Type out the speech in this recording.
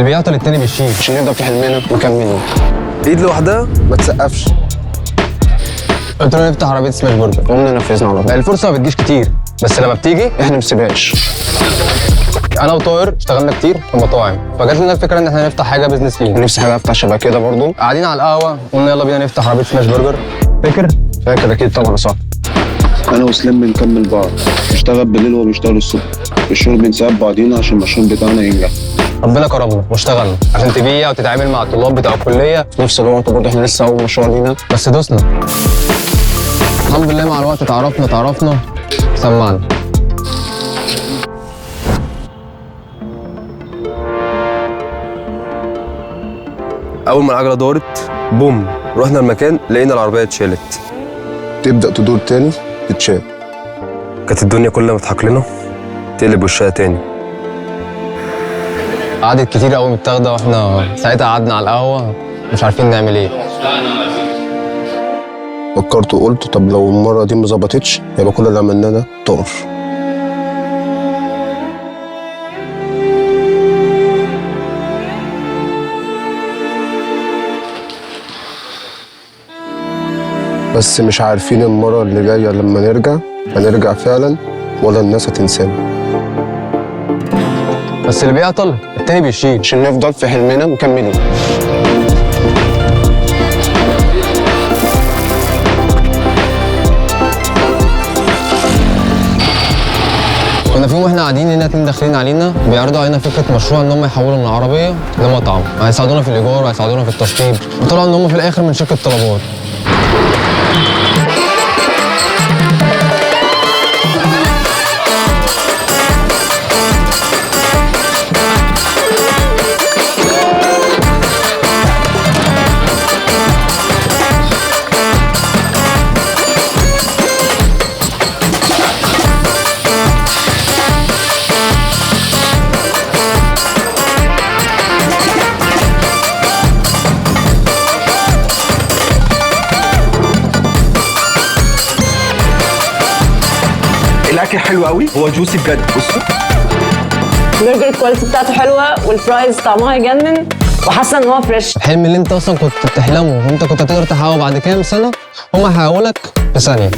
اللي بيعطل التاني بيشيل عشان نبدا في حلمنا وكملنا. ايد لوحدها ما تسقفش. قلت له نفتح عربيه سماش برجر، قمنا نفذنا على طول. الفرصه ما بتجيش كتير بس لما بتيجي احنا ما بنسيبهاش. انا وطاهر اشتغلنا كتير في مطاعم، فجات لنا الفكره ان احنا نفتح حاجه بزنس لينا. نفسي حاجه افتح شبه كده برضه. قاعدين على القهوه قلنا يلا بينا نفتح عربيه سماش برجر. فاكر اكيد طبعا صح. انا وسلام بنكمل بعض، بشتغل بالليل وهو بيشتغل الصبح. في الشغل بنساعد بعضينا عشان المشروع بتاعنا ينجح. ربنا كرمنا واشتغلنا عشان تبيع وتتعامل مع الطلاب بتوع الكليه. في نفس الوقت برضه احنا لسه اول مشروع لينا بس دوسنا الحمد لله، مع الوقت تعرفنا سمعنا. اول ما العجله دارت بوم، رحنا المكان لقينا العربيه اتشالت. تبدا تدور تاني تتشال. كانت الدنيا كل ما تضحك لنا تقلب وشها تاني. قعدت كتير قوي متاخده واحنا ساعتها قعدنا على القهوه مش عارفين نعمل ايه. فكرت وقلت طب لو المره دي ما ظبطتش يبقى كل اللي عملناه ده طار. بس مش عارفين المره اللي جايه لما نرجع هنرجع فعلا ولا الناس هتنسانا. بس اللي بيعطل التاني بيشيل عشان نفضل في حلمنا مكملين. كنا في يوم واحنا قاعدين هنا اتنين داخلين علينا بيعرضوا علينا فكره مشروع ان هم يحولوا من عربيه لمطعم، هيساعدونا في الايجار وهيساعدونا في التشطيب، وطلعوا ان هم في الاخر من شركه طلبات. الاكل حلو قوي، هو جوسي بجد. بصوا البرجر الكواليتي بتاعته حلوه والفرايز طعمها يجنن وحاسه ان هو فريش. الحلم اللي انت اصلا كنت بتحلمه وانت كنت هتقدر تحققه بعد كام سنه هم هيحققوا لك في ثانيه.